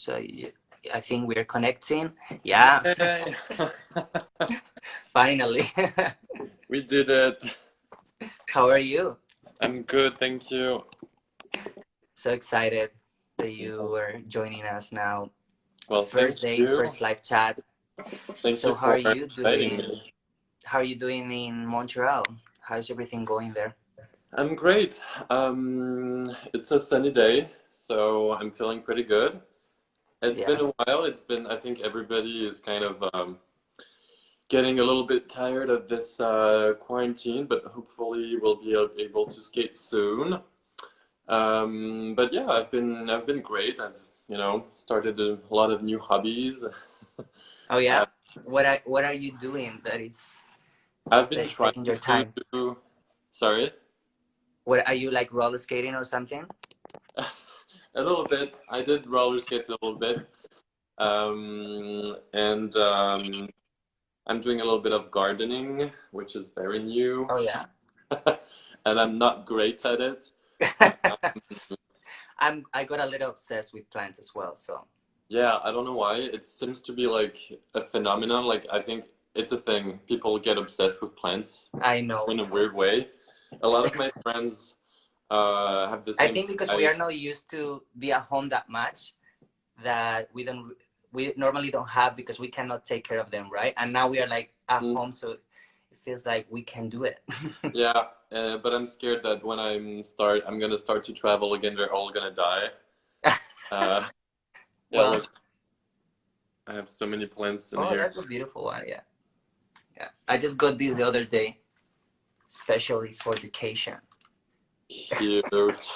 So I think we're connecting. Yeah, Yay! finally. We did it. How are you? I'm good, thank you. So excited that you are joining us now. Well, thank First day, you. first live chat. Thank So you how for are you inviting doing? me. How are you doing in Montreal? How's everything going there? I'm great. It's a sunny day, so I'm feeling pretty good. It's been Yeah. a while. I think everybody is kind of getting a little bit tired of this quarantine, but hopefully we'll be able to skate soon. But yeah, I've been great. I've started a lot of new hobbies. Oh Uh, yeah. What are you doing I've been that is trying taking your to time? do, sorry, What are you like roller skating or something? a little bit. I did roller skate a little bit, and I'm doing a little bit of gardening, which is very new, Oh yeah. and I'm not great at it. Uh, I got a little obsessed with plants as well, so yeah, I don't know why. It seems to be like a phenomenon. Like I think it's a thing. People get obsessed with plants I know. in a weird way. A lot of my friends have the I same think thing. because we are not used to be at home that much that we normally don't have because we cannot take care of them, right? And now we are like at Mm, home, so it feels like we can do it. yeah, but I'm scared that when I'm gonna start to travel again, they're all gonna die. Uh, yeah, Well, look, I have so many plants in oh, here. that's a beautiful one. Yeah, yeah. I just got this the other day, especially for vacation. Cute.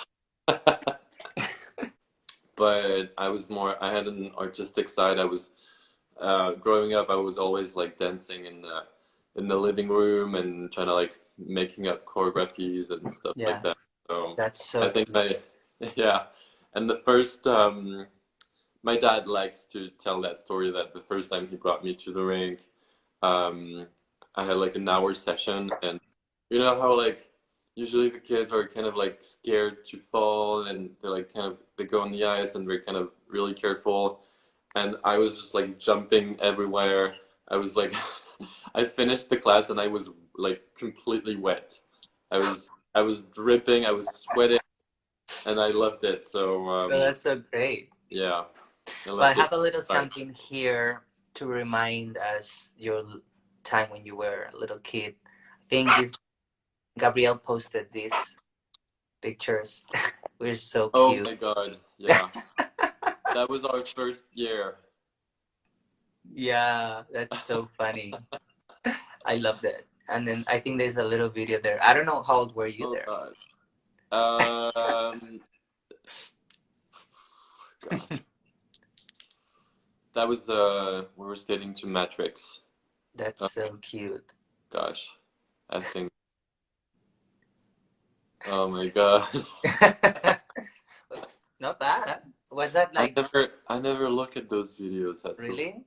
But I had an artistic side. Growing up, I was always like dancing in the living room and trying to like making up choreographies and stuff like Yeah, that. So that's I so think cute. yeah. And the first, my dad likes to tell that story that the first time he brought me to the rink, um, I had like an hour session, and you know how like usually the kids are kind of like scared to fall, and they go on the ice and they're kind of really careful, and I was just like jumping everywhere. I was like, I finished the class and I was like completely wet. I was dripping, I was sweating, and I loved it. So Oh, that's so great. yeah, I Well, I loved it. have a little Right. something here to remind us your time when you were a little kid. I think this Gabrielle posted these pictures. We're so Oh cute. my God, yeah, that was our first year. Yeah, that's so funny. I loved it. And then I think there's a little video there. I don't know how old were you Oh there. God. Um, gosh, that was we were skating to Matrix. That's Oh so cute. gosh, I think. Oh my God. Not bad. Was that like I never look at those videos. That's so. really?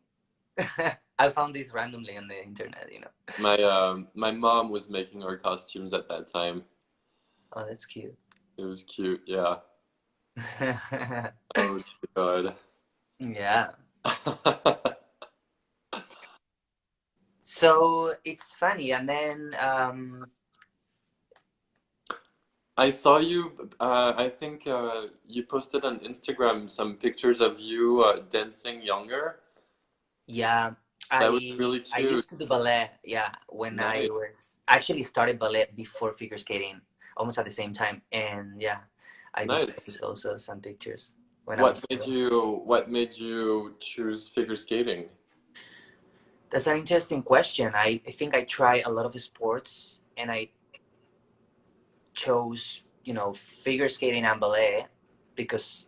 I found this randomly on the internet, you know. My mom was making our costumes at that time. Oh, that's cute. It was cute, yeah. Oh God. Yeah. So it's funny, and then I saw you. I think you posted on Instagram some pictures of you dancing younger. yeah, That was I really I cute. used to do ballet. Yeah, when I Nice, was actually started ballet before figure skating, almost at the same time. And yeah, I did nice. post also some pictures when I was little. What made you choose figure skating? That's an interesting question. I think I tried a lot of sports, and I chose, figure skating and ballet because,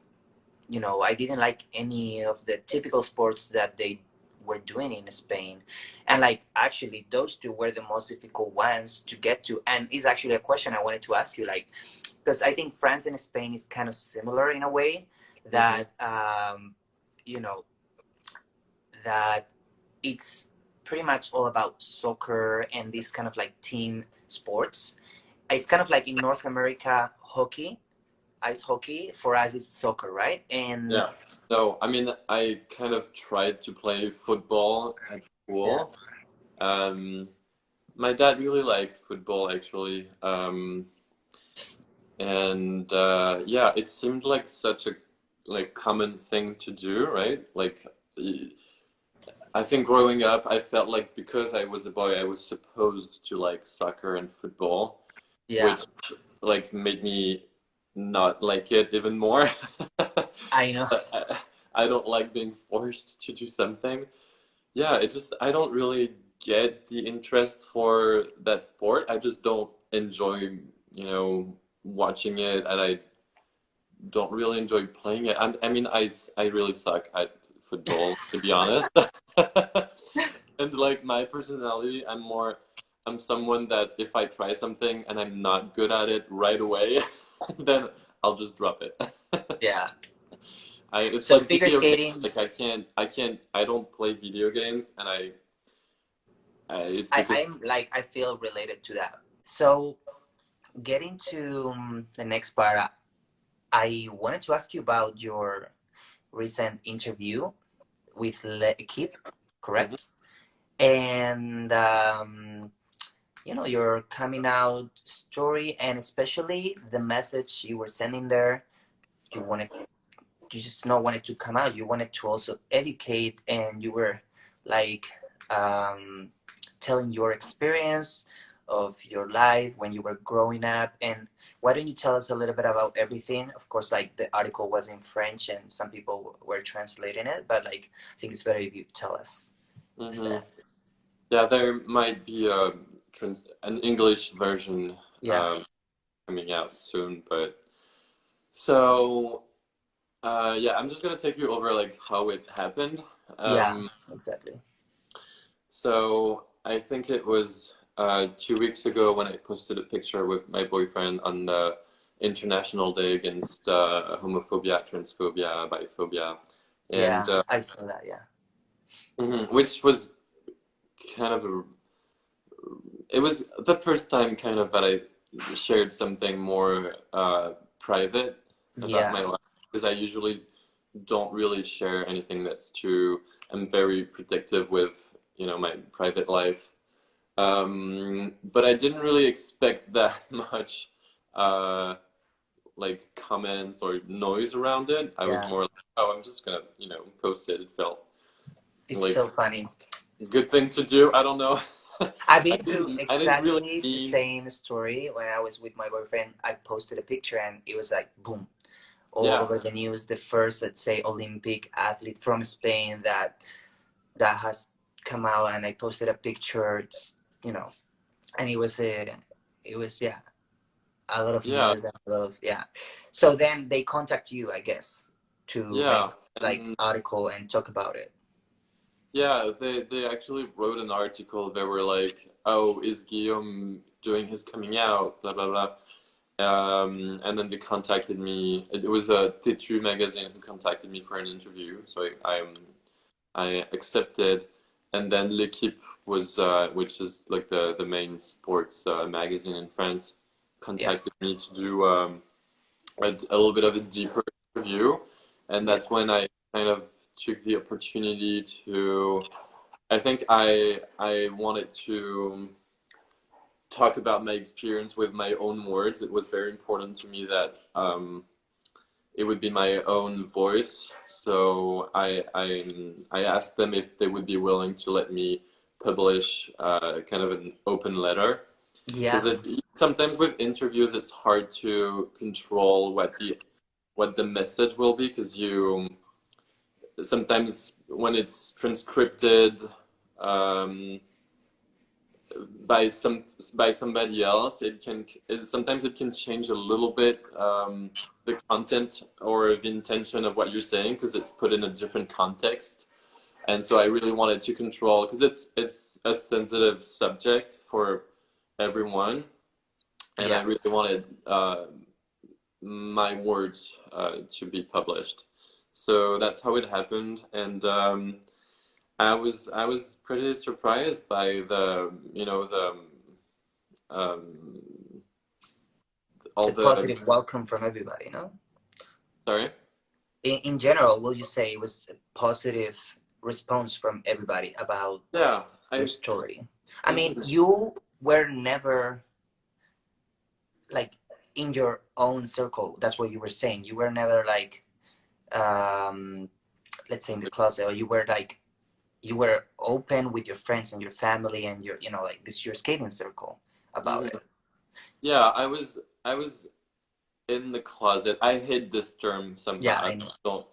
I didn't like any of the typical sports that they were doing in Spain. And like actually those two were the most difficult ones to get to. And it's actually a question I wanted to ask you, like, because I think France and Spain is kind of similar in a way Hmm. that you know that it's pretty much all about soccer and this kind of like team sports. It's kind of like in North America hockey, ice hockey. For us, it's soccer, right? And Yeah. No, I mean, I kind of tried to play football at yeah, school. My dad really liked football actually. And yeah, it seemed like such a like common thing to do, right? Like I think growing up, I felt like because I was a boy, I was supposed to like soccer and football, yeah, which like made me not like it even more. I know. I, I don't like being forced to do something. Yeah, it just I don't really get the interest for that sport. I just don't enjoy, watching it, and I don't really enjoy playing it. I mean, I really suck at football, to be honest. And like my personality, I'm someone that if I try something and I'm not good at it right away, then I'll just drop it. Yeah. It's So like figure video games. skating, Like I don't play video games, and it's because. I'm like I feel related to that. So getting to the next part, I wanted to ask you about your recent interview with L'Equipe, Mhm, correct? And your coming out story, and especially the message you were sending there. You wanted, you just not wanted to come out. You wanted to also educate, and you were like um, telling your experience of your life when you were growing up. And why don't you tell us a little bit about everything? Of course, like the article was in French, and some people were translating it, but like I think it's better if you tell us mhm. instead. Yeah, there might be an English version Yeah, coming out soon, but so yeah, I'm just gonna take you over like how it happened. yeah, Um, exactly. so I think it was 2 weeks ago when I posted a picture with my boyfriend on the International Day against homophobia, transphobia, biphobia, and Yeah, I saw that. Yeah, which was kind of a it was the first time kind of that I shared something more private about yeah, my life because I usually don't really share anything that's too. I'm very protective with, my private life. But I didn't really expect that much like comments or noise around it. I was yeah. more like, oh, I'm just gonna, post it. It felt It's so like funny. a good thing to do. I don't know. I've been through I didn't really exactly the mean. same story when I was with my boyfriend. I posted a picture and it was like boom, all Yeah. over the news. The first, let's say, Olympic athlete from Spain that has come out, and I posted a picture, just, and it was yeah, a lot of Yeah, news and a lot of yeah. So then they contact you, I guess, to make yeah, like and article and talk about it. yeah, they actually wrote an article. They were like, "Oh, is Guillaume doing his coming out?" Blah blah blah. And then they contacted me. It was a T2 magazine who contacted me for an interview, so I accepted. And then L'Equipe was, which is like the main sports magazine in France, Yeah, contacted me to do a little bit of a deeper interview, and yeah, that's when I kind of took the opportunity to. I think I wanted to talk about my experience with my own words. It was very important to me that it would be my own voice. So I asked them if they would be willing to let me publish kind of an open letter because yeah, sometimes with interviews it's hard to control what the message will be because you sometimes when it's transcripted um, by somebody else sometimes it can change a little bit the content or the intention of what you're saying because it's put in a different context, and so I really wanted to control because it's a sensitive subject for everyone, and I yeah. really wanted my words to be published. So that's how it happened, and I was pretty surprised by the um, all The the positive welcome from everybody, you know? sorry. In general, will you say it was a positive response from everybody about Yeah, your I story? I mean, mhm. you were never like in your own circle. That's what you were saying. You were never like, um, let's say in the closet, or you were like, you were open with your friends and your family and your, you know, like this your skating circle about Mhm. it. Yeah, I was in the closet. I hate this term Yeah, sometimes. I I know. don't.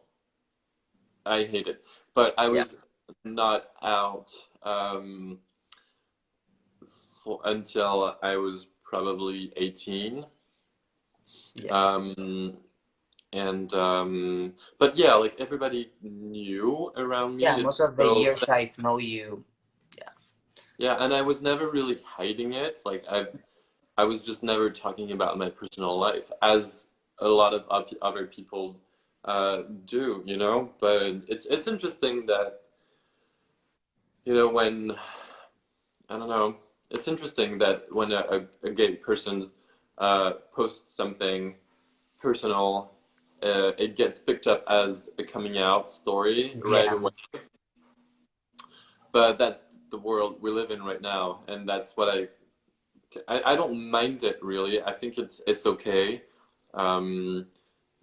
I hate it. But I Yeah, was not out um, until I was probably 18. yeah, Um, and but yeah, like everybody knew around yeah. me. Most of the So years I've know you. Yeah, yeah, and I was never really hiding it. Like I was just never talking about my personal life as a lot of other people do, you know. But it's interesting that, you know, when I don't know, it's interesting that when a gay person posts something personal, it gets picked up as a coming out story right yeah. away. But that's the world we live in right now, and that's what I don't mind it really. I think it's okay. Um,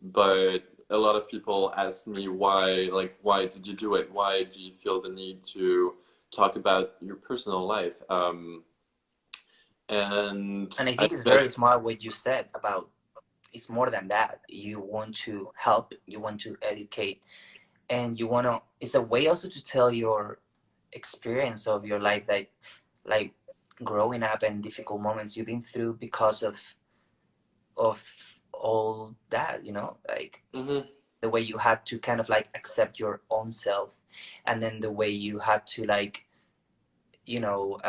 but a lot of people ask me why, like, why did you do it? Why do you feel the need to talk about your personal life? And And I I think it's guess, very smart what you said about it's more than that. You want to help, you want to educate, and you want to. It's a way also to tell your experience of your life, that like growing up and difficult moments you've been through because of all that, you know, like mhm. the way you had to kind of like accept your own self, and then the way you had to like, you know,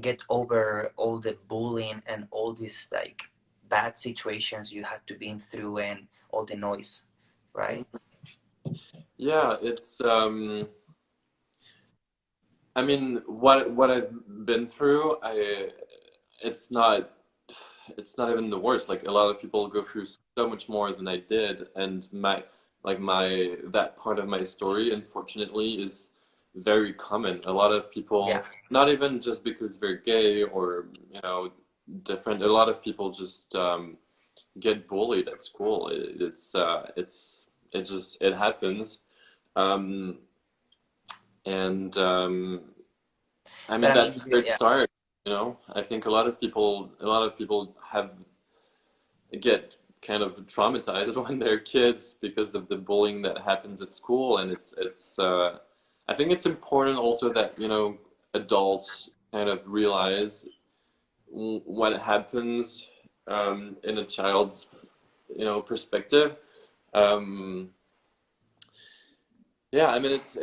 get over all the bullying and all these like bad situations you had to been through and all the noise, right? Yeah, I mean, what I've been through, it's not it's not even the worst. Like a lot of people go through so much more than I did, and my that part of my story, unfortunately, is very common. A lot of Yeah, people, not even just because they're gay or, you know, different. A lot of people just get bullied at school. It just it happens. Um, and I but mean I that's mean, where it yeah, starts, you know. I think a lot of people have get kind of traumatized when they're kids because of the bullying that happens at school, and it's I think it's important also that, you know, adults kind of realize what happens in a child's, you know, perspective. Um, yeah, I mean it's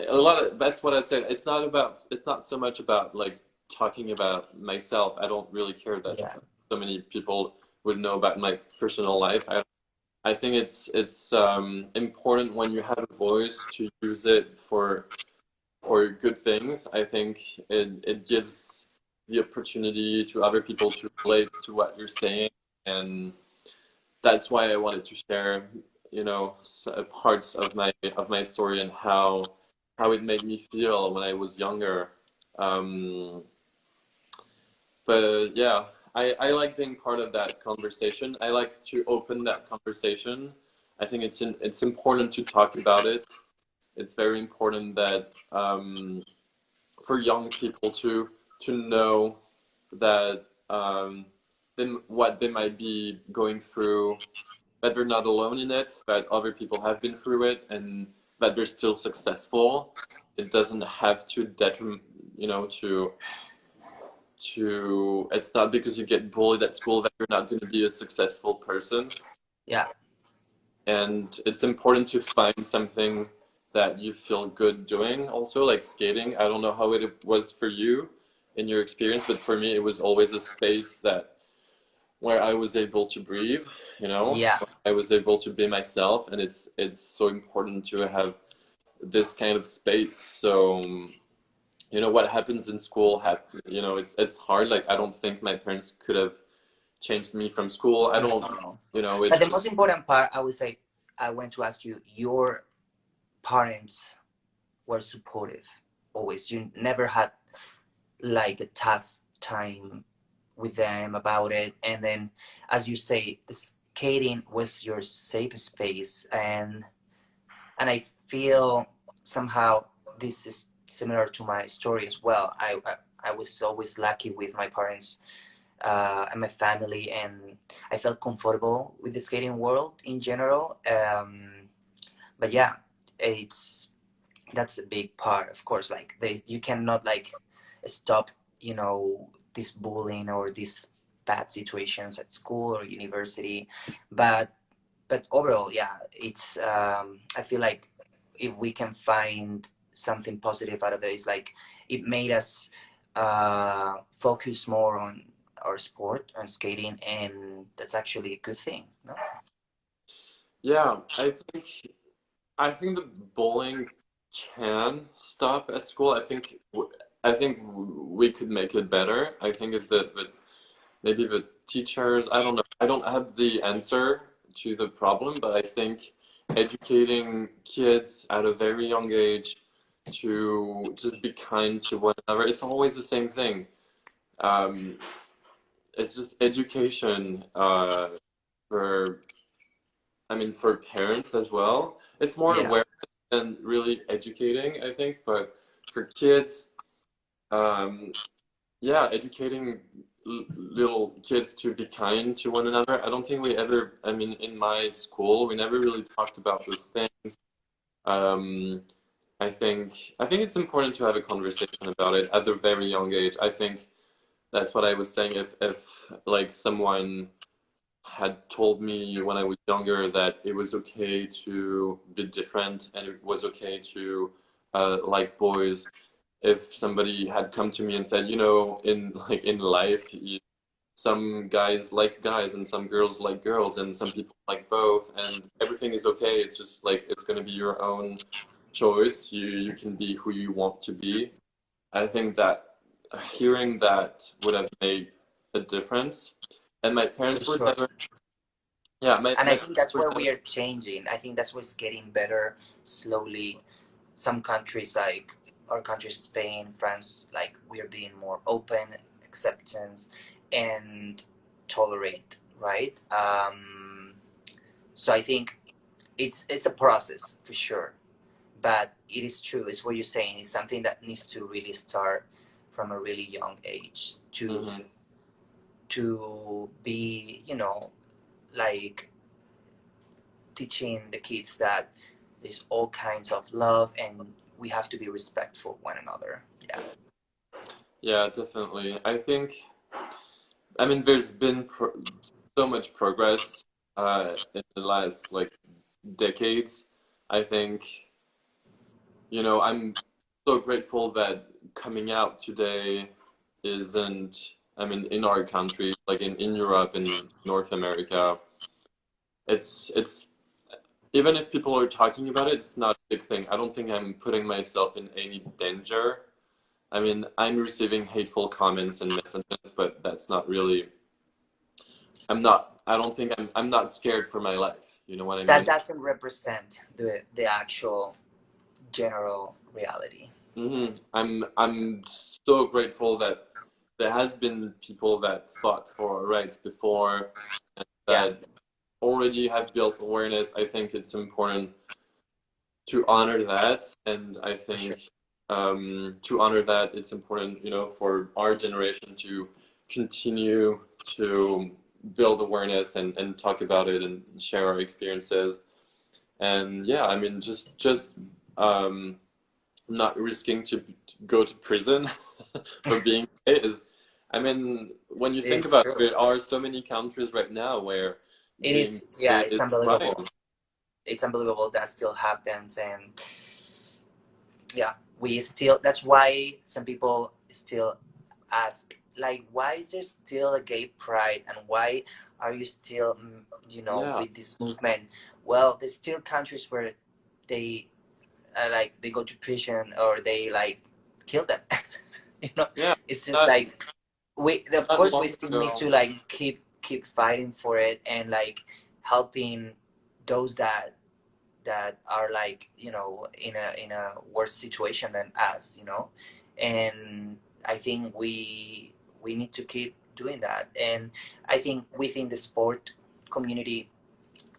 a lot of that's what I said. It's not so much about like talking about myself. I don't really care that yeah, so many people would know about my personal life. I think it's important when you have a voice to use it for good things. I think it gives the opportunity to other people to relate to what you're saying, and that's why I wanted to share, you know, parts of my story and how it made me feel when I was younger. Um, but yeah, I like being part of that conversation. I like to open that conversation. I think it's important to talk about it. It's very important that for young people to know that what they might be going through, that they're not alone in it, that other people have been through it, and that they're still successful. It doesn't have to detriment, you know, to it's not because you get bullied at school that you're not going to be a successful person. yeah. And it's important to find something that you feel good doing also, like skating. I don't know how it was for you in your experience, but for me it was always a space that where I was able to breathe, you know, Yeah, I was able to be myself, and it's so important to have this kind of space. So you know, what happens in school you know, it's hard. Like, I don't think my parents could have changed me from school. I don't, No. you know, But it's the just, most important part, I would say, I want to ask you, your parents were supportive always. You never had like a tough time with them about it. And then, as you say, the skating was your safe space. And I feel somehow this is similar to my story as well. I was always lucky with my parents and my family, and I felt comfortable with the skating world in general. But yeah, it's that's a big part, of course. Like you cannot like stop, this bullying or these bad situations at school or university, but overall, yeah, it's I feel like if we can find something positive out of it, it's like it made us focus more on our sport and skating, and that's actually a good thing, no? yeah, I think the bullying can stop at school. I think we could make it better. I think if the maybe the teachers, I don't know. I don't have the answer to the problem, but I think educating kids at a very young age to just be kind to one another, it's always the same thing. Um, it's just education for, I mean, for parents as well. It's more Yeah, awareness than really educating, I think. But for kids, um, yeah, educating little kids to be kind to one another. I don't think we ever, I mean, in my school, we never really talked about those things. Um, I think it's important to have a conversation about it at a very young age. I think that's what I was saying. If like someone had told me when I was younger that it was okay to be different and it was okay to like boys. If somebody had come to me and said, you know, in like in life, some guys like guys and some girls like girls and some people like both, and everything is okay. It's just like it's going to be your own choice. You can be who you want to be. I think that hearing that would have made a difference. And my for parents were sure. never, yeah, And my I parents think that's were where never, we are changing. I think that's what's getting better slowly. Some countries, like our country, Spain, France, like we are being more open, acceptance, and tolerate, right? So I think it's a process for sure, but it is true. It's what you're saying. It's something that needs to really start from a really young age hmm to be, like teaching the kids that there's all kinds of love and we have to be respectful of one another. Yeah, yeah, definitely. I mean, there's been so much progress in the last like decades. I think, you know, I'm so grateful that coming out today isn't, I mean, in our country, like in Europe and North America, it's even if people are talking about it, it's not a big thing. I don't think I'm putting myself in any danger. I mean, I'm receiving hateful comments and messages, but that's not really, I don't think I'm not scared for my life. You know what I that mean? doesn't represent the actual general reality. I'm so grateful that there has been people that fought for our rights before and Yeah, that already have built awareness. I think it's important to honor that, and I for sure. think to honor that, it's important, you know, for our generation to continue to build awareness and talk about it and share our experiences. And yeah, I mean, just um, not risking to go to prison for being gay is, I mean, when you It think is about it, true. there are so many countries right now where It being is, yeah, gay it's is a crime. unbelievable. It's unbelievable that still happens. And yeah, we still, that's why some people still ask, like, why is there still a gay pride and why are you still, Yeah, with this movement? Well, there's still countries where they like they go to prison or they like kill them. You know, Yeah, it's just not like we, of not course, we long still need ago. to like keep fighting for it, and like helping those that are like, you know, in a worse situation than us, you know. And I think we need to keep doing that. And I think within the sport community,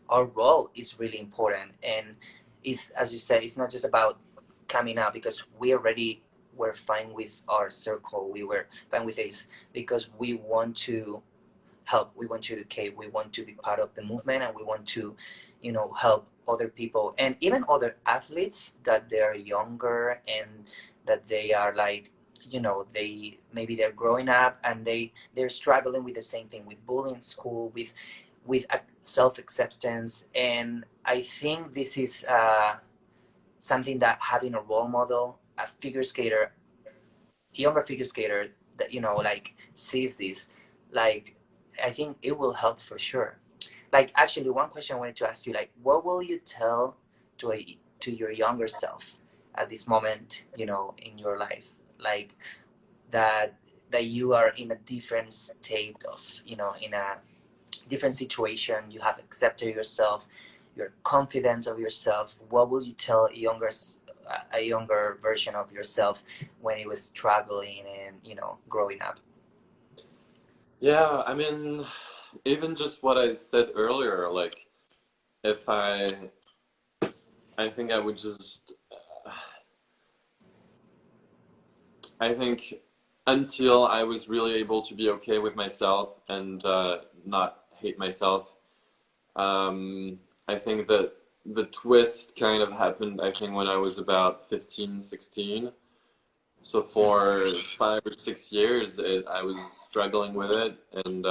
our role is really important. And is, as you said, it's not just about coming out, because we already were fine with our circle, we were fine with this, because we want to help, we want to educate, we want to be part of the movement, and we want to, you know, help other people and even other athletes that they are younger, and that they are like, you know, they maybe they're growing up and they're struggling with the same thing, with bullying in school, with self-acceptance. And I think this is something that having a role model, a figure skater, younger figure skater, that, you know, like sees this, like, I think it will help for sure. Like, actually, one question I wanted to ask you, like, what will you tell to your younger self at this moment, you know, in your life, like that you are in a different state of, you know, in a different situation, you have accepted yourself, you're confident of yourself. What will you tell a younger version of yourself when he was struggling and, you know, growing up? Yeah, I mean, even just what I said earlier, like if I think I would just, I think until I was really able to be okay with myself and not hate myself, I think that the twist kind of happened, I think, when I was about 15, 16. So for 5 or 6 years, I was struggling with it, and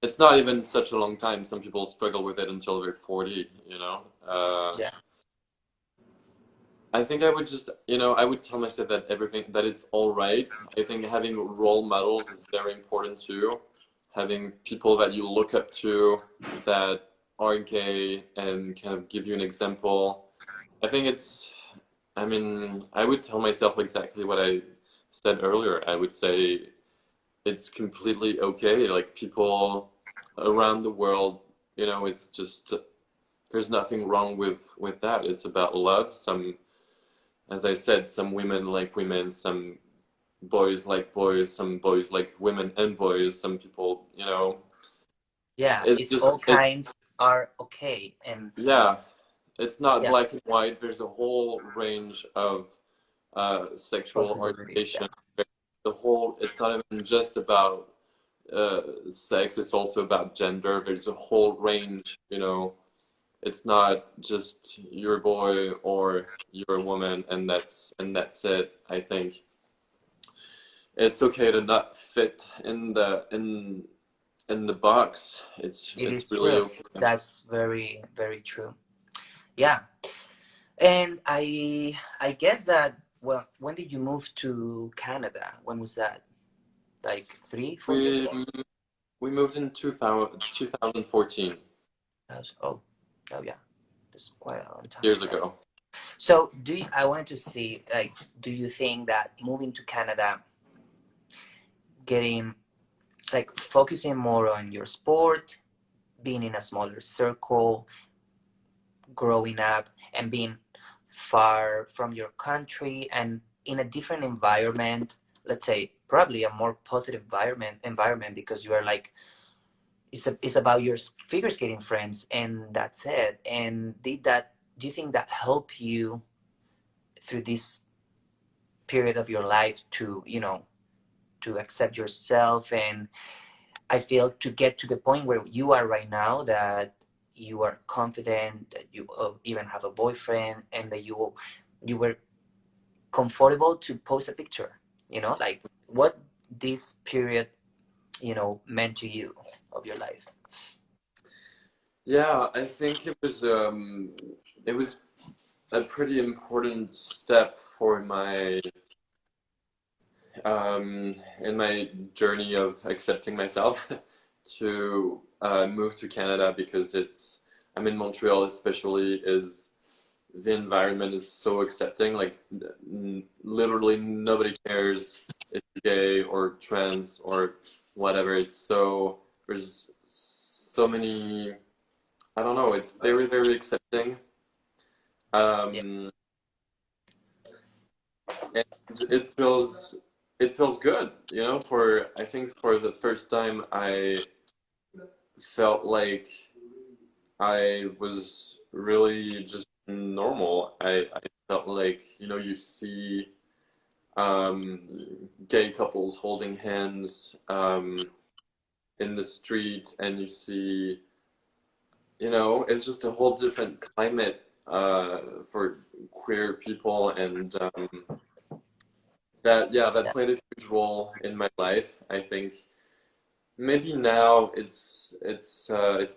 it's not even such a long time. Some people struggle with it until they're 40, you know. Yeah. I think I would just, I would tell myself that everything, that it's all right. I think having role models is very important too. Having people that you look up to that are gay and kind of give you an example. I think it's, I mean, I would tell myself exactly what I said earlier. I would say it's completely okay. Like people around the world, it's just there's nothing wrong with that. It's about love. Some, as I said, some women like women, some boys like boys, some boys like women and boys, some people, Yeah, it's it's all just it kinds are okay. And yeah, it's not yeah, black and white. There's a whole range of sexual possibilities. Yeah. orientation. It's not even just about uh, sex, it's also about gender. There's a whole range, It's not just you're a boy or you're a woman and that's it. I think it's okay to not fit in the box. It's It it's is really true. okay. That's very, very true. Yeah. And I guess that, well, when did you move to Canada? When was that? Like 3, 4 years We ago? we moved in 2014, Oh, oh yeah. That's quite a long time years ago. ago. So I wanted to see, like, do you think that moving to Canada, getting, like, focusing more on your sport, being in a smaller circle, growing up, and being far from your country and in a different environment, let's say probably a more positive environment, because you are like, it's about your figure skating friends, and that's it. And do you think that helped you through this period of your life to, you know, to accept yourself, and I feel to get to the point where you are right now, that you are confident, that you even have a boyfriend, and that you were comfortable to post a picture, you know, like what this period, you know, meant to you of your life? Yeah, I think it was a pretty important step for my in my journey of accepting myself to move to Canada because I'm in Montreal especially is the environment is so accepting. Like literally nobody cares if you're gay or trans or whatever. It's so there's so many. I don't know. It's very very accepting. Yeah. Um, and it feels good. You know, for I think for the first time I felt like I was really just normal. I felt like, you know, you see um, gay couples holding hands in the street, and you see, you know, it's just a whole different climate for queer people, and that, yeah, that Yeah. played a huge role in my life. I think maybe now it's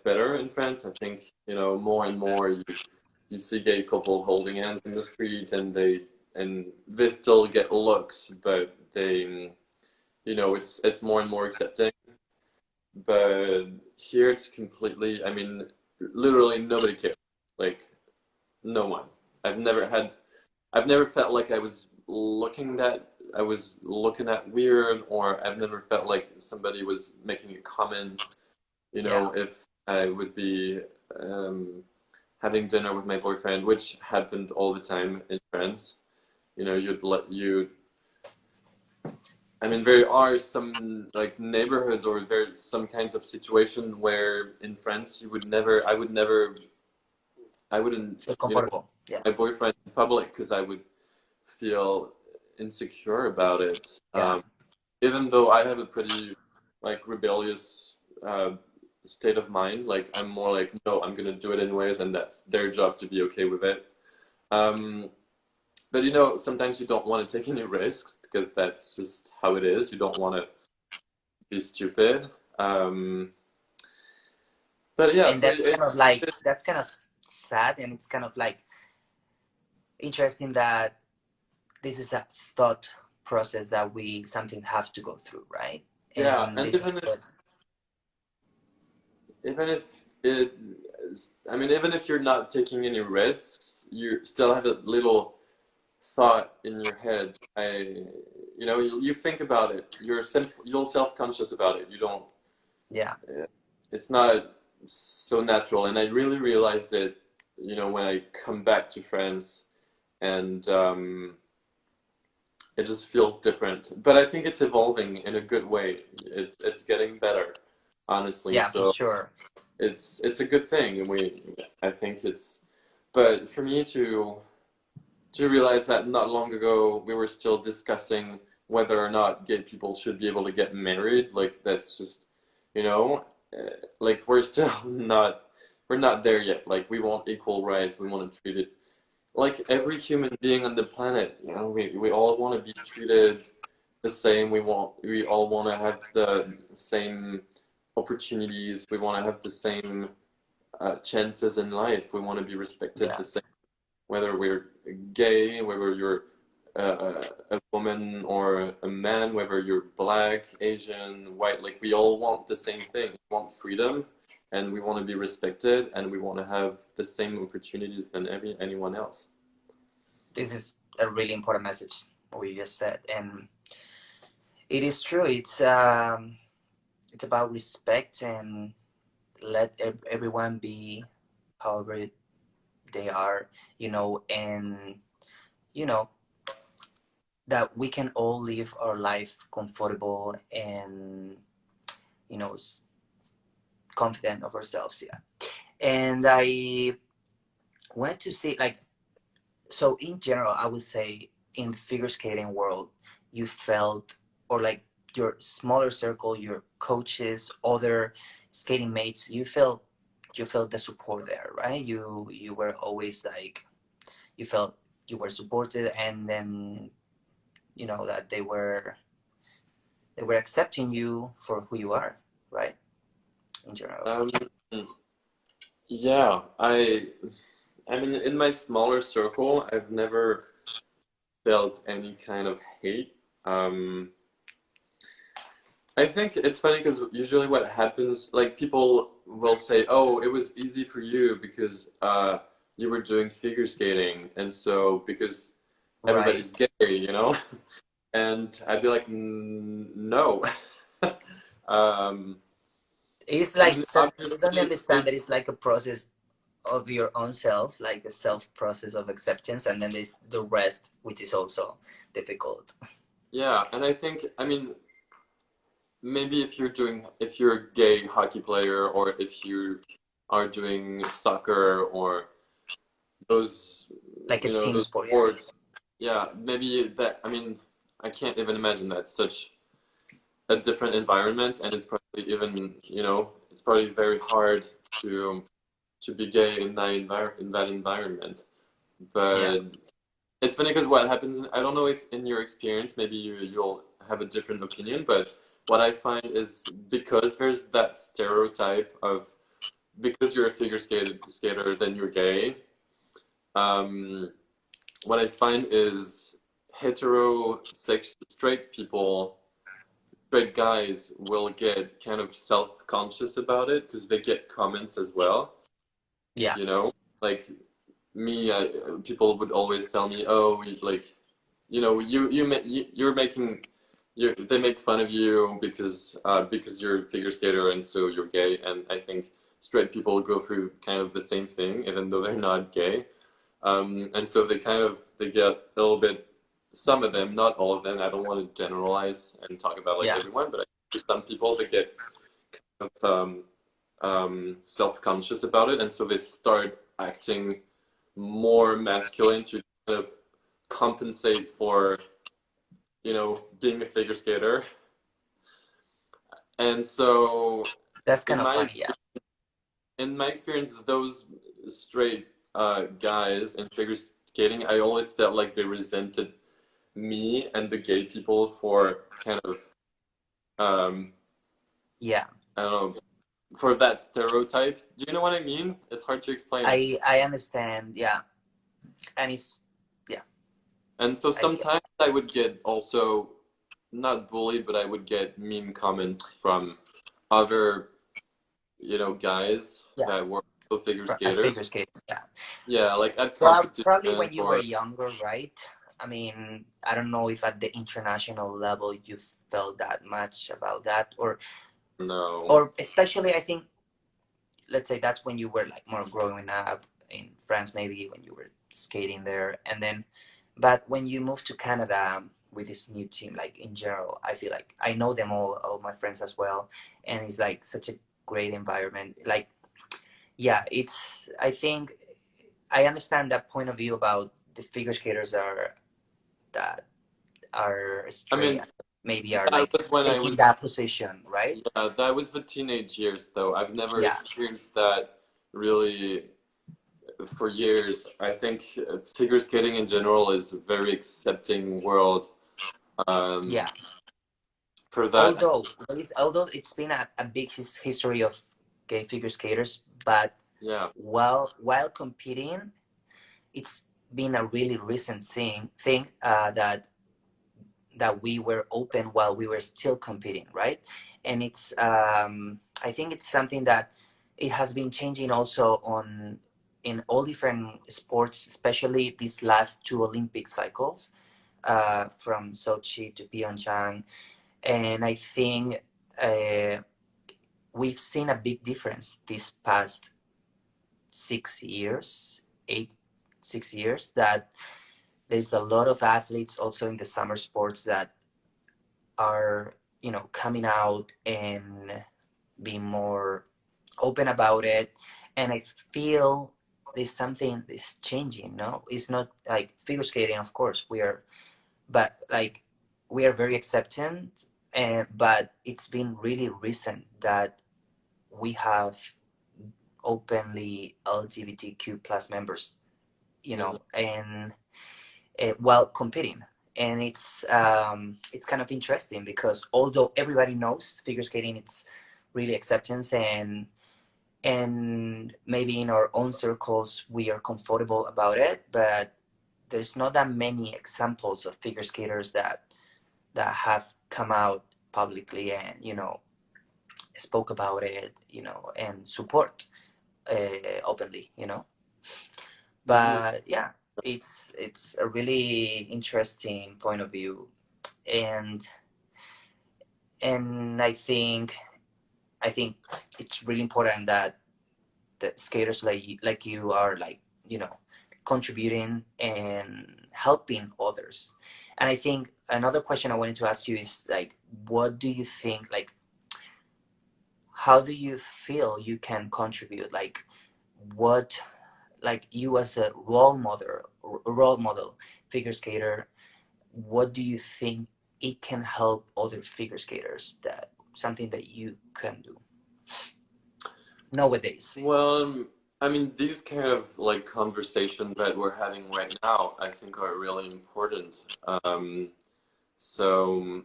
better in France. I think, you know, more and more you see gay couple holding hands in the street, and they still get looks, but they, you know, it's more and more accepting. But here it's completely, I mean, literally nobody cares. Like no one. I've never felt like I was looking at weird, or I've never felt like somebody was making a comment, you Yeah. know, if I would be um, having dinner with my boyfriend, which happened all the time in France. You know, I mean, there are some like neighborhoods, or there's some kinds of situation where in France you would never, I wouldn't, Feel you know, comfortable. Yeah. my boyfriend in public, because I would feel insecure about it. Yeah. Even though I have a pretty like rebellious uh, state of mind, like I'm more like, no, I'm gonna do it anyways, and that's their job to be okay with it. Um, but you know, sometimes you don't want to take any risks because that's just how it is. You don't want to be stupid. Um, but yeah, And so that's kind of like, it's that's kind of sad, and it's kind of like interesting that this is a thought process that we something have to go through, right? yeah, And and this is what, even if it, I mean, even if you're not taking any risks, you still have a little thought in your head. You know, you think about it. You're self-conscious about it. You don't. yeah. It's not so natural, and I really realized it. You know, when I come back to France, and it just feels different. But I think it's evolving in a good way. It's getting better, honestly. Yeah, for So sure. it's a good thing, and I think it's. But for me to realize that not long ago we were still discussing whether or not gay people should be able to get married. Like that's just, you know, like we're still not we're not there yet. Like we want equal rights. We want to treat it like every human being on the planet. You know, we all want to be treated the same. We all want to have the same opportunities. We want to have the same chances in life. We want to be respected Yeah. the same, whether we're gay, whether you're a woman or a man, whether you're black, Asian, white, like we all want the same thing. We want freedom, and we want to be respected, and we want to have the same opportunities than anyone else. This is a really important message we just said, and it is true. It's about respect, and let everyone be however they are, and you know that we can all live our life comfortable and you know confident of ourselves. Yeah. And I wanted to say, like, so in general, I would say in the figure skating world, you felt, or like your smaller circle, your coaches, other skating mates, you felt the support there, right? You were always like, you felt you were supported, and then that they were accepting you for who you are, right? In general. Um, yeah, I mean, in my smaller circle, I've never felt any kind of hate. Um, I think it's funny because usually what happens, like people will say, "Oh, it was easy for you because you were doing figure skating, and so because everybody's Right. gay, and I'd be like, no. um, It's I like mean, so you don't obviously, understand that it's like a process of your own self, like a self process of acceptance, and then there's the rest, which is also difficult. yeah, and I think, I mean, maybe if you're a gay hockey player, or if you are doing soccer or those, Like a team those sport, yeah. sports, yeah, maybe that, I mean, I can't even imagine that such a different environment, and it's probably even, it's probably very hard to be gay in that environment. Yeah, But it's funny because what happens, I don't know if in your experience, maybe you'll have a different opinion, but what I find is because there's that stereotype of because you're a skater, then you're gay. Um, what I find is straight people, straight guys will get kind of self-conscious about it because they get comments as well, yeah, you know? Like me, people would always tell me, "Oh, like, you're making they make fun of you because you're a figure skater and so you're gay." And I think straight people go through kind of the same thing, even though they're not gay. And so they get a little bit. Some of them, not all of them. I don't want to generalize and talk about like yeah. everyone, but I think for some people they get kind of self-conscious about it, and so they start acting more masculine to kind of compensate for, being a figure skater. And so That's kind in of my funny, yeah. in my experience, those straight guys in figure skating, I always felt like they resented me and the gay people for kind of um, Yeah, I don't know, for that stereotype. Do you know what I mean? It's hard to explain. I understand, yeah. And it's, yeah, And so I get, sometimes I would get also not bullied, but I would get mean comments from other, guys yeah, that were also figure a skaters. figure skating, yeah. Yeah, like at Probably competition when you were or younger, right? I mean, I don't know if at the international level you felt that much about that, no. or especially I think, let's say that's when you were like more growing up in France, maybe when you were skating there, and then, but when you moved to Canada with this new team, like in general, I feel like I know them all my friends as well, and it's like such a great environment. Like, yeah, it's. I think I understand that point of view about the figure skaters that are I straight, mean, maybe are that like was when I taking was, that position, right? yeah, that was the teenage years though. I've never Yeah, experienced that really for years. I think figure skating in general is a very accepting world. Um, yeah. for that, Although it's been a big history of gay figure skaters, but yeah, while competing, it's been a really recent thing that we were open while we were still competing, right? And it's I think it's something that it has been changing also on in all different sports, especially these last two Olympic cycles, from Sochi to Pyeongchang, and I think uh, we've seen a big difference this past 6 years, 6 years, that there's a lot of athletes also in the summer sports that are, coming out and being more open about it. And I feel there's something is changing. No, it's not like figure skating, of course we are, but like we are very acceptant, and but it's been really recent that we have openly LGBTQ plus members, yeah. and while competing. And it's kind of interesting because although everybody knows figure skating, it's really acceptance, and maybe in our own circles we are comfortable about it, but there's not that many examples of figure skaters that have come out publicly and spoke about it, and support openly. Hmm. But yeah, it's a really interesting point of view, and I think it's really important that skaters like you are like, you know, contributing and helping others. And I think another question I wanted to ask you is like, what do you think, like, how do you feel you can contribute, like, what, like, you as a role model figure skater, what do you think it can help other figure skaters, that something that you can do nowadays? Well, I mean, these kind of like conversations that we're having right now, I think are really important. So,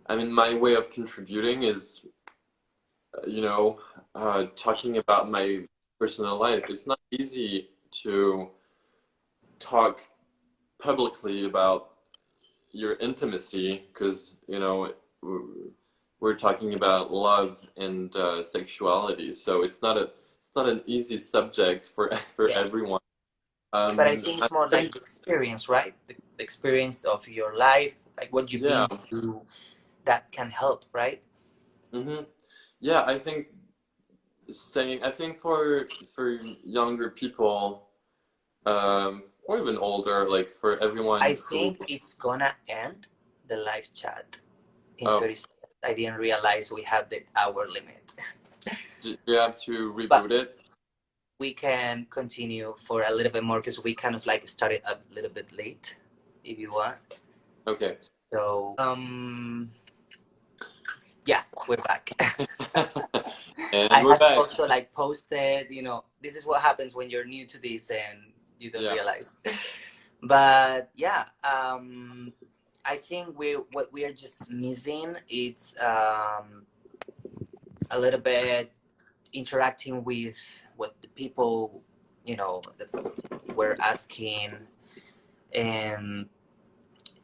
I mean, my way of contributing is, you know, talking about my personal life. It's not easy to talk publicly about your intimacy because, you know, we're talking about love and sexuality, so it's not an easy subject for for Yeah, everyone. but I think I it's more like think, the experience, right? The experience of your life, like what you've yeah, been through, that can help, right? hmm yeah, I think for younger people, or even older, like for I everyone who, think it's gonna end the live chat in oh, 30 seconds. I didn't realize we had the hour limit. you have to But reboot it. we can continue for a little bit more because we kind of like started a little bit late, if you want. Okay. So, yeah, we're back. And I we're had to back. also like post it, you know, this is what happens when you're new to this and you don't Yeah. realize. But yeah, I think what we are just missing, it's a little bit interacting with what the people, you know, that were asking. And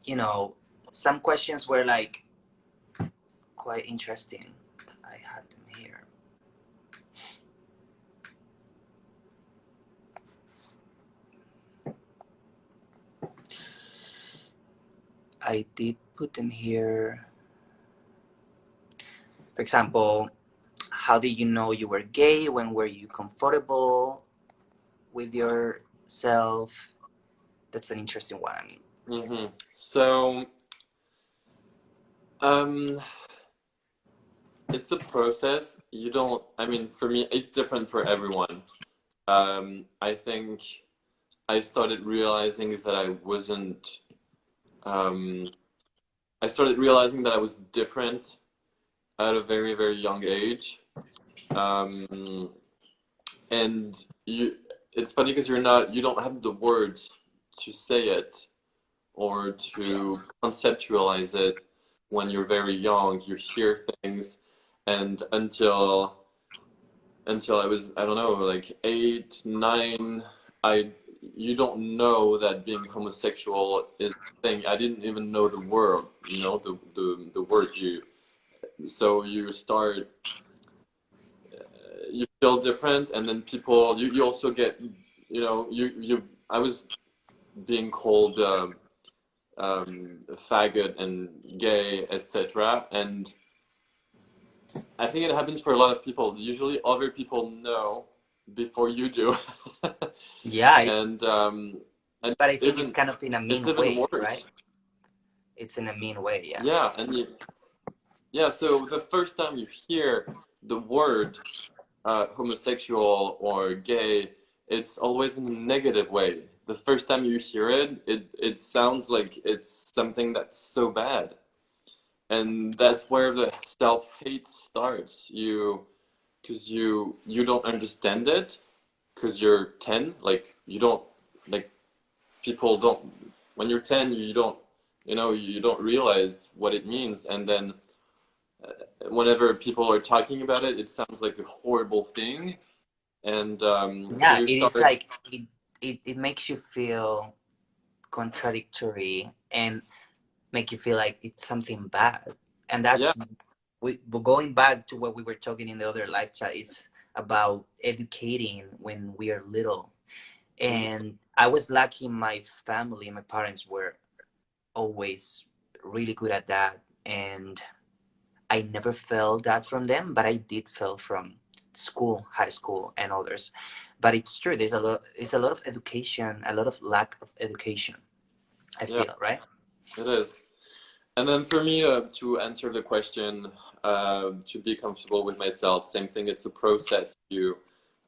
you know, some questions were like quite interesting. I had them here. I did put them here. For example, how did you know you were gay? When were you comfortable with yourself? That's an interesting one. So, um, it's a process. You don't, I mean, for me, it's different for everyone. I think I started realizing that um, I started realizing that I was different at a very, very young age. Um, and it's funny because you don't have the words to say it or to conceptualize it when you're very young. You hear things, and until I was, I don't know, like 8, 9, I you don't know that being homosexual is a thing. I didn't even know the word, you know, the word you. So you start, you feel different, and then people, you also get, you know, I was being called faggot and gay, etc. And I think it happens for a lot of people. Usually, other people know before you do, Yeah, it's, and and but I think it's even kind of in a it's mean even way, right? worse. It's in a mean way, yeah. Yeah, yeah. So the first time you hear the word homosexual or gay, it's always in a negative way. The first time you hear it, it sounds like it's something that's so bad. And that's where the self-hate starts. Because you don't understand it, because you're 10, like you don't, like people don't, when you're 10, you don't, you know, you don't realize what it means. And then whenever people are talking about it, it sounds like a horrible thing. And so Yeah, you it is start, like it makes you feel contradictory and make you feel like it's something bad. And that's, yeah, we're going back to what we were talking in the other live chat, is about educating when we are little. And I was lucky. My family, my parents were always really good at that, and I never felt that from them, but I did feel from school, high school, and others. But it's true. There's a lot. It's a lot of education, a lot of lack of education. I Yeah, feel right. it is. And then for me, to answer the question, to be comfortable with myself, same thing. It's a process.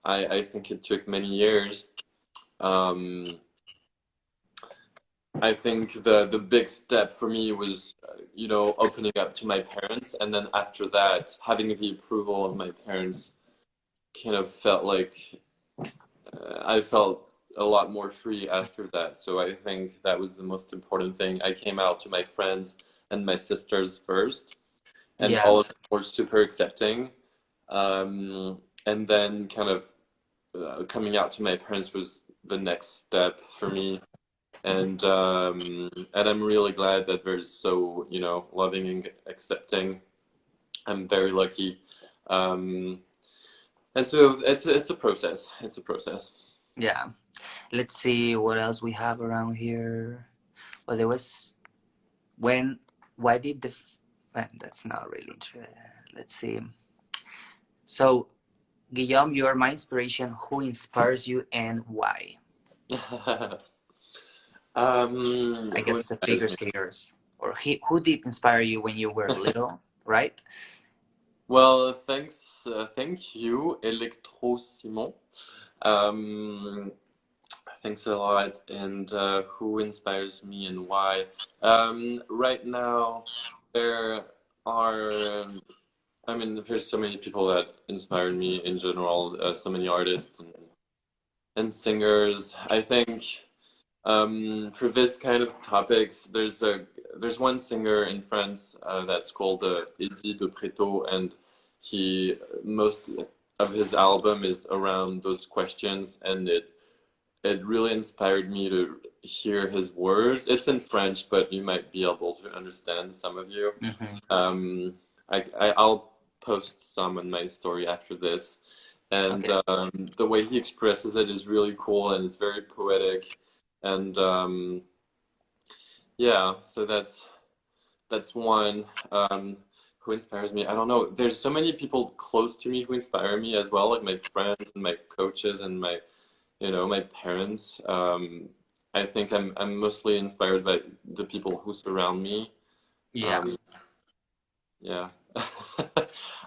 I think it took many years. Um, I think the big step for me was, opening up to my parents, and then after that, having the approval of my parents kind of felt like I felt a lot more free after that. So I think that was the most important thing. I came out to my friends and my sisters first, and Yeah, all of them were super accepting. And then kind of coming out to my parents was the next step for me. And I'm really glad that they're so, loving and accepting. I'm very lucky. Um, and so it's a process. It's a process. yeah. Let's see what else we have around here. Well, there was when. Why did well, that's not really true. Let's see. So, Guillaume, you are my inspiration. Who inspires you and why? I Who guess the inspires figure me? skaters, or who did inspire you when you were little, right? Well, thank you, Electro Simon. Um, Thanks a lot. And who inspires me and why? Right now, there are, I mean, there's so many people that inspired me in general, so many artists and singers. I think for this kind of topics, there's one singer in France that's called Eddie de Preto, and he most of his album is around those questions, and it really inspired me to hear his words. It's in French, but you might be able to understand some of you. Mm-hmm. Um, I'll post some on my story after this. And Okay. the way he expresses it is really cool and it's very poetic. And yeah, so that's one who inspires me. I don't know. There's so many people close to me who inspire me as well, like my friends and my coaches and my parents. I think I'm mostly inspired by the people who surround me. Yeah, Um, yeah.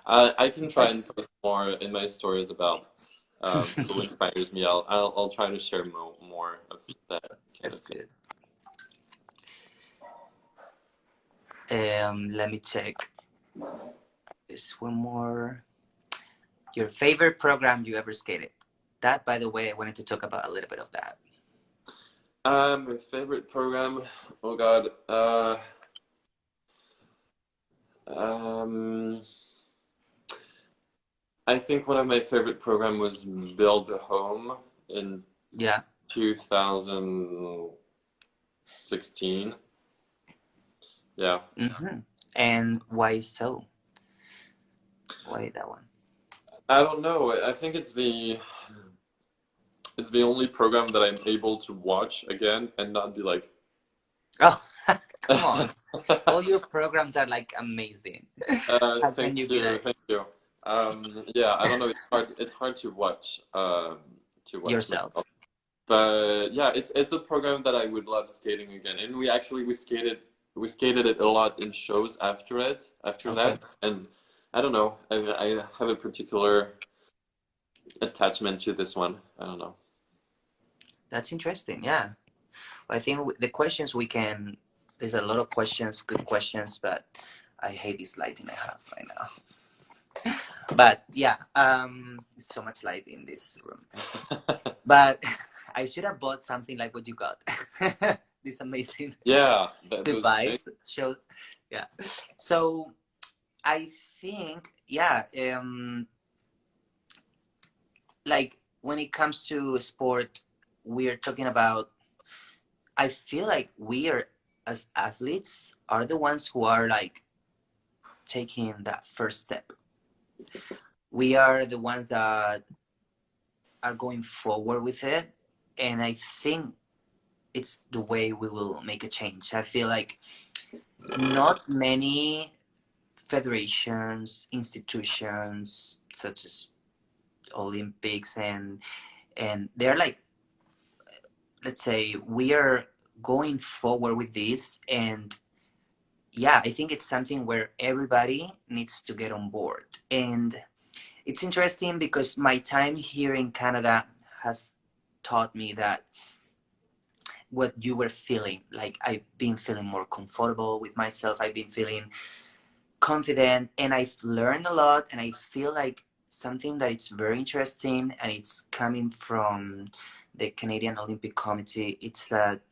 I can try and that's post more in my stories about who inspires me. I'll try to share more of that kind that's of thing. good. Let me check. There's one more. Your favorite program you ever skated? That, by the way, I wanted to talk about a little bit of that. My favorite program. Oh God. Um, I think one of my favorite program was Build a Home in Yeah. 2016. Yeah. Mm-hmm. And why so? Why that one? I don't know. I think it's the only program that I'm able to watch again and not be like, Oh, come on. All your programs are like amazing. How thank can you be you, like thank you. Yeah, I don't know. It's hard to watch yourself? myself. But yeah, it's a program that I would love skating again. And we skated it a lot in shows after Okay. that. And I don't know. I have a particular attachment to this one. I don't know. That's interesting. Yeah. I think the questions we can, there's a lot of questions, good questions, but I hate this lighting I have right now. But yeah, so much light in this room. But I should have bought something like what you got. This amazing Yeah, those things. device. Show, yeah. So I think, yeah, like when it comes to sport, we're talking about. I feel like we are as athletes are the ones who are like taking that first step. We are the ones that are going forward with it. and I think it's the way we will make a change. I feel like not many federations, institutions such as Olympics and they're like, let's say we are going forward with this, and yeah, I think it's something where everybody needs to get on board. And it's interesting because my time here in Canada has taught me that what you were feeling, like I've been feeling more comfortable with myself, I've been feeling confident, and I've learned a lot. And I feel like something that it's very interesting, and it's coming from the Canadian Olympic Committee, it's that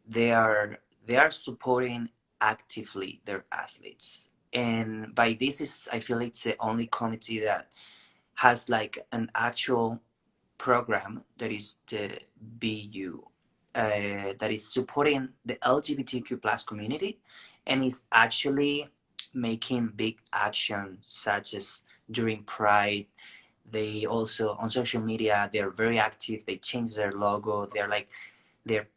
they are they are supporting actively their athletes. And by this is, I feel it's the only committee that has like an actual program that is the BU, that is supporting the LGBTQ plus community, and is actually making big actions such as during Pride. They also on social media they're very active. They change their logo. They're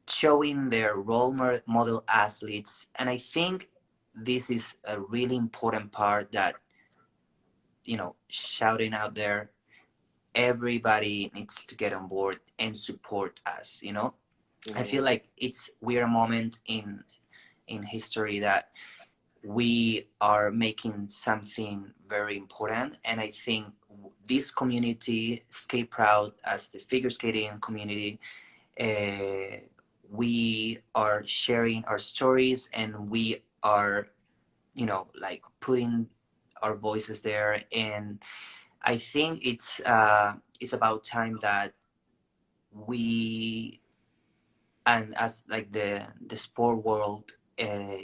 showing their role model athletes, and I think this is a really important part that, shouting out there, everybody needs to get on board and support us. I Mhm. feel like we're a moment in history that we are making something very important. And I think this community, SkateProud, as the figure skating community, uh, we are sharing our stories, and we are, like putting our voices there. And I think it's about time that we, and as like the sport world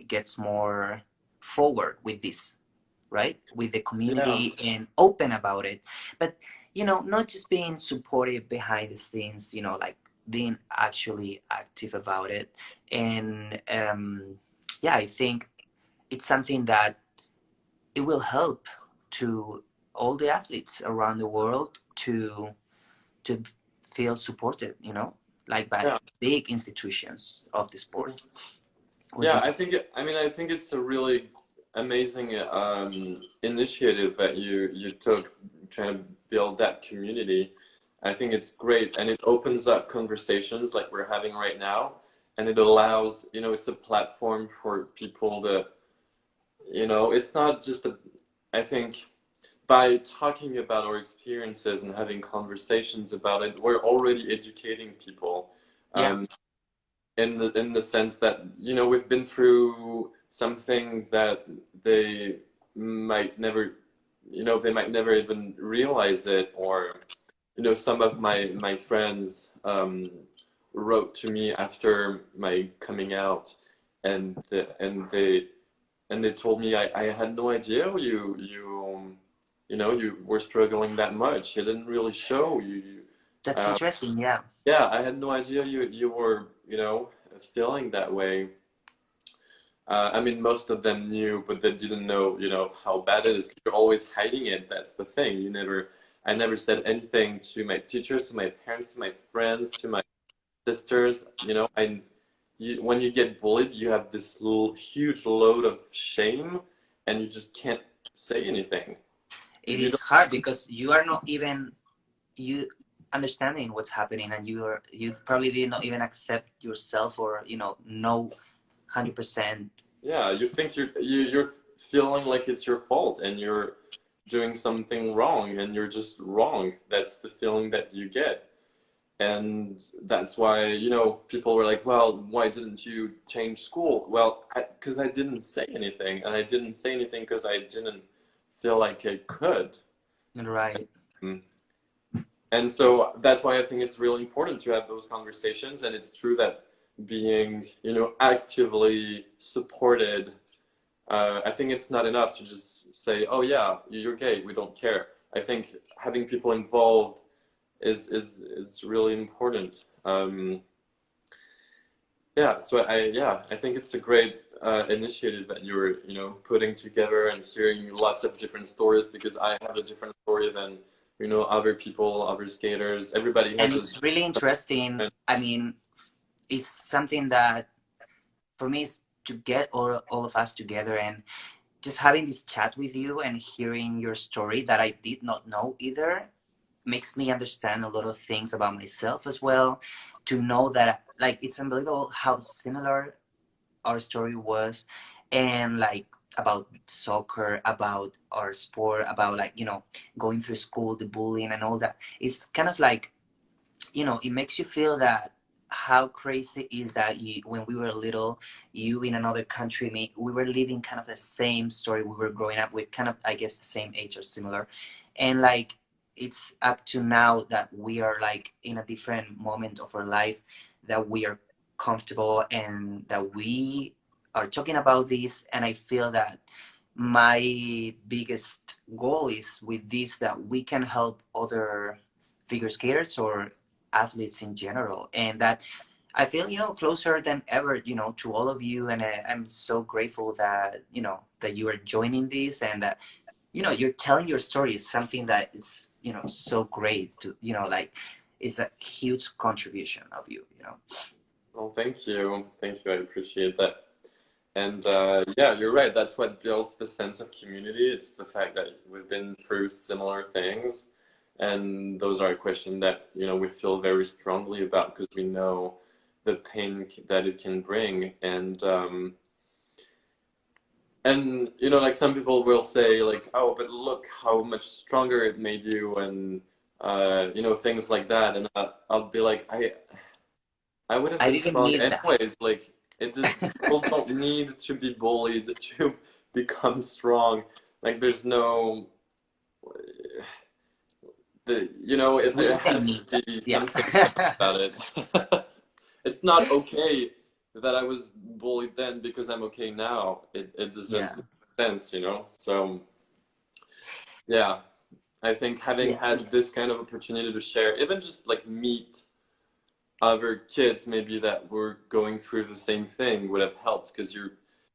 gets more forward with this, right, with the Yeah. community and open about it. But not just being supportive behind the scenes, like being actually active about it. And yeah, I think it's something that it will help to all the athletes around the world to feel supported, like by Yeah. big institutions of the Mhm. sport. What do Yeah, you think? I think it's a really amazing initiative that you took trying to build that community. I think it's great, and it opens up conversations like we're having right now, and it allows, it's a platform for people to, it's not just I think by talking about our experiences and having conversations about it, we're already educating people. Yeah, Um, in the sense that we've been through some things that they might never they might never even realize it, or some of my friends wrote to me after my coming out, and and they told me I had no idea you were struggling that much. You didn't really show that's uh, interesting. Yeah, yeah, I had no idea you were, feeling that way. I mean, most of them knew, but they didn't know, how bad it is. You're always hiding it. That's the thing. I never said anything to my teachers, to my parents, to my friends, to my sisters. When you get bullied, you have this little huge load of shame, and you just can't say anything. it You is hard because you are not even you understanding what's happening, and you probably did not even accept yourself, or know 100%. Yeah, you think you're feeling like it's your fault and you're doing something wrong and you're just wrong. That's the feeling that you get. And that's why, people were like, "Well, why didn't you change school?" Well, because I didn't say anything, and I didn't say anything because I didn't feel like I could. Right. Mm. And so that's why I think it's really important to have those conversations. And it's true that being, actively supported, I think it's not enough to just say, "Oh yeah, you're gay. We don't care." I think having people involved is really important. Yeah, so I think it's a great initiative that you're putting together and hearing lots of different stories, because I have a different story than you know, other people, other skaters. Everybody And has a it's really interesting. different. I mean, it's something that for me is to get all of us together and just having this chat with you and hearing your story that I did not know either makes me understand a lot of things about myself as well. To know that, like, it's unbelievable how similar our story was, and like about soccer, about our sport, about like, going through school, the bullying and all that. It's kind of like, it makes you feel that how crazy is that when we were little, you in another country, me, we were living kind of the same story. We were growing up with kind of, I guess, the same age or similar. And like, it's up to now that we are like in a different moment of our life, that we are comfortable and that we are talking about this. And I feel that my biggest goal is with this, that we can help other figure skaters or athletes in general, and that I feel closer than ever to all of you. And I'm so grateful that that you are joining this, and that you're telling your story is something that is so great to like, it's a huge contribution of you. Well, thank you. Thank you. I appreciate that. And yeah, you're right. That's what builds the sense of community. It's the fact that we've been through similar things. And those are a question that, you know, we feel very strongly about because we know the pain that it can bring. And you know, like some people will say like, oh, but look how much stronger it made you and you know, things like that. And I'll be like, I would have I been didn't strong need that. anyways. Like it just people don't need to be bullied to become strong. Like there's no you know We there didn't has need to that. be Yeah. something about it. It's not okay that I was bullied then because I'm okay now. It doesn't Yeah. make sense, you know. So yeah, I think having Yeah. had this kind of opportunity to share, even just like meet other kids maybe that were going through the same thing would have helped because you're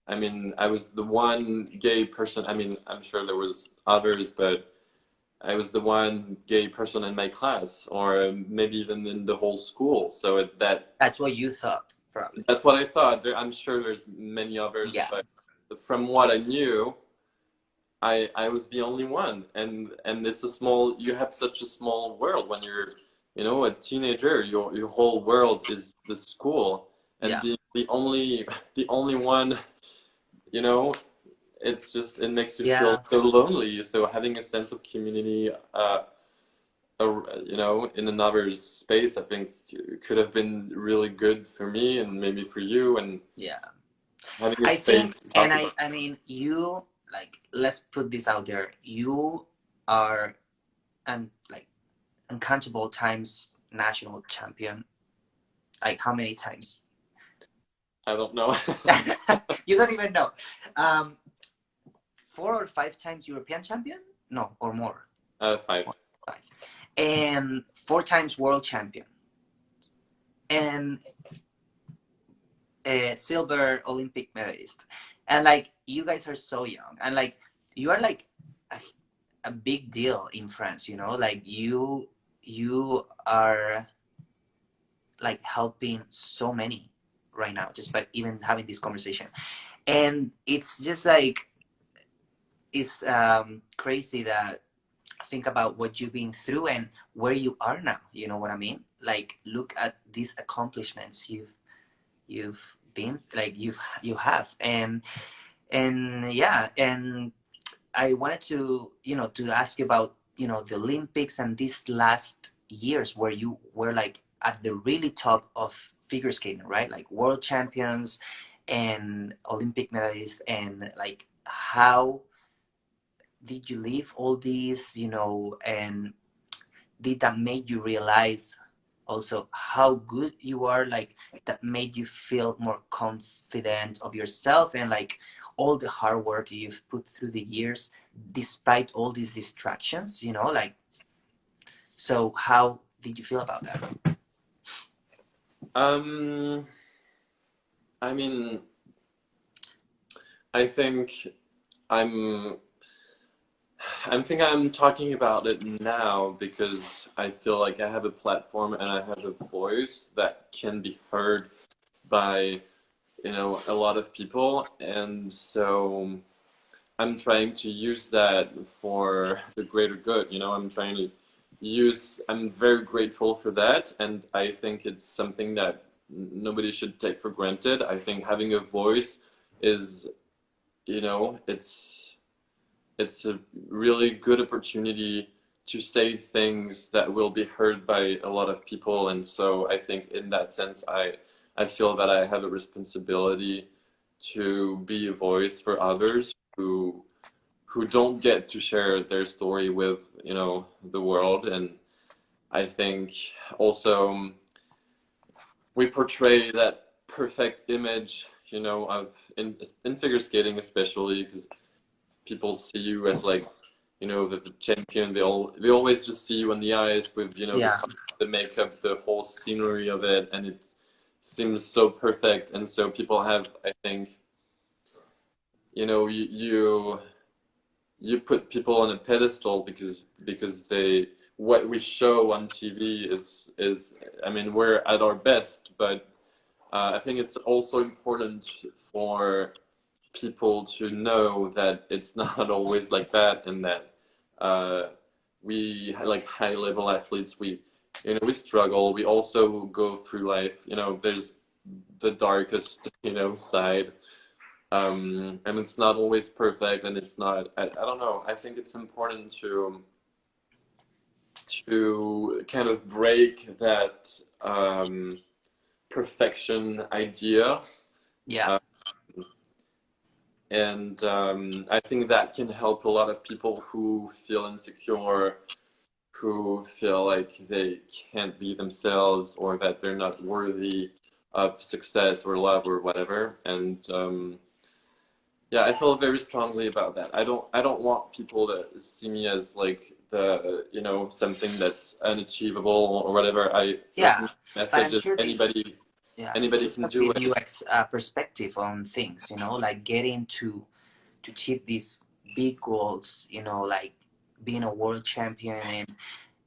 I mean I was the one gay person. I mean I'm sure there was others, but I was the one gay person in my class or maybe even in the whole school, so That's what you thought, probably. that's what I thought. I'm sure there's many others, Yeah. but from what I knew, I was the only one, and it's a small. You have such a small world when you're, you know, a teenager. Your whole world is the school, and Yeah. being the only one, you know, it's just it makes you feel Yeah. so lonely. So having a sense of community, you know, in another space, I think could have been really good for me and maybe for you, and Yeah. having a I space think, to and talk about. I mean, you, like, let's put this out there. You are an like uncountable times national champion. Like, how many times? I don't know. You don't even know. Um, 4 or 5 times European champion? No, or more. Five. More, five. And 4 times world champion. And a silver Olympic medalist. And like, you guys are so young, and like, you are like a, a big deal in France. Like, you are like helping so many right now just by even having this conversation. And it's just like, it's crazy that think about what you've been through and where you are now. You know what I mean? Like, look at these accomplishments you've been like, you have. And yeah. And I wanted to to ask you about the Olympics and these last years where you were like at the really top of figure skating, right? Like world champions and Olympic medalists. And like, how did you live all these, and did that make you realize also how good you are, like, that made you feel more confident of yourself, and like all the hard work you've put through the years despite all these distractions, like, so how did you feel about that? Um, I mean, I think I'm I think I'm talking about it now because I feel like I have a platform and I have a voice that can be heard by, a lot of people. And so I'm trying to use that for the greater good. I'm very grateful for that. And I think it's something that nobody should take for granted. I think having a voice is, you know, it's, it's a really good opportunity to say things that will be heard by a lot of people. And so I think in that sense, I feel that I have a responsibility to be a voice for others who don't get to share their story with, the world. And I think also we portray that perfect image, of in figure skating especially, because people see you as like, the champion. They always just see you on the ice with, the Yeah, color, the makeup, the whole scenery of it, and it seems so perfect. And so people have, I think, you put people on a pedestal because they what we show on TV is I mean, we're at our best, but I think it's also important for people to know that it's not always like that, and that uh, we like high level athletes, we struggle. We also go through life. There's the darkest side, and it's not always perfect, and it's not. I don't know. I think it's important to kind of break that perfection idea. yeah, Uh, And I think that can help a lot of people who feel insecure, who feel like they can't be themselves, or that they're not worthy of success or love or whatever. And yeah, I feel very strongly about that. I don't want people to see me as like the, something that's unachievable or whatever. For yeah. me, But message I'm is sure anybody this can has do given you it. a perspective on things. Like getting to achieve these big goals. Like being a world champion, and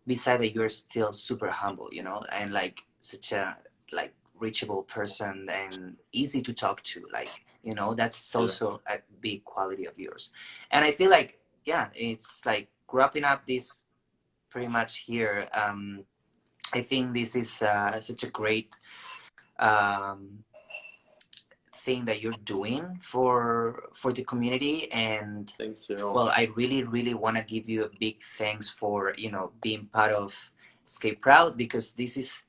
beside that, you're still super humble. And like such a like reachable person and easy to talk to. Like that's Yeah. also a big quality of yours. And I feel like yeah, it's like wrapping up this pretty much here. I think this is such a great um, thing that you're doing for the community. And Thank you. well, I really really want to give you a big thanks for being part of SkateProud, because this is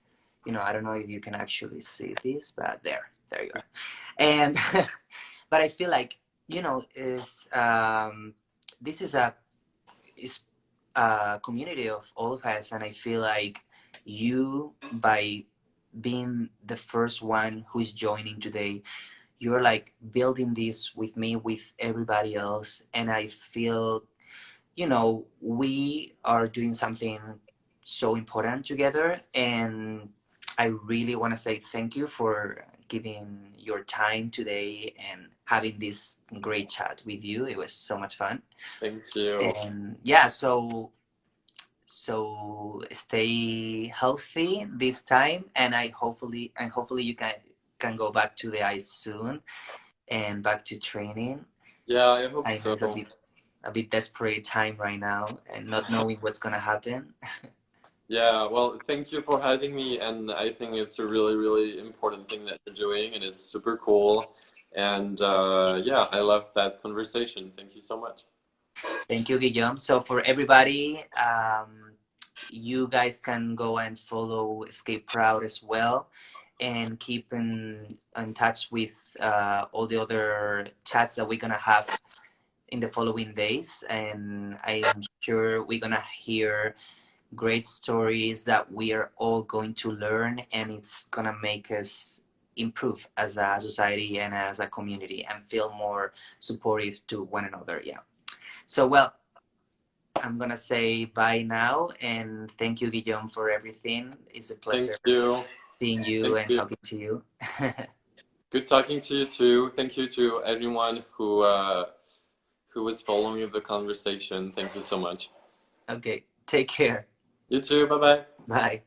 I don't know if you can actually see this, but there you are. And but I feel like is this is a community of all of us, and I feel like you, by being the first one who is joining today, you're like building this with me, with everybody else. And I feel we are doing something so important together. And I really want to say thank you for giving your time today and having this great chat with you. It was so much fun. Thank you. And yeah, so stay healthy this time, and hopefully you can go back to the ice soon and back to training. Yeah, I hope I know so. it's a bit desperate time right now, and not knowing what's gonna happen. Yeah, well, thank you for having me, and I think it's a really, really important thing that you're doing, and it's super cool. And yeah, I love that conversation. Thank you so much. Thank you, Guillaume. So for everybody, you guys can go and follow Escape Proud as well, and keep in touch with all the other chats that we're gonna have in the following days. And I'm sure we're gonna hear great stories that we are all going to learn, and it's gonna make us improve as a society and as a community, and feel more supportive to one another. Yeah. So well, I'm gonna say bye now, and thank you, Guillaume, for everything. It's a Thank pleasure you. seeing you Thank and you. talking to you. Good talking to you too. Thank you to everyone who was following the conversation. Thank you so much. Okay, take care. You too. Bye bye. Bye.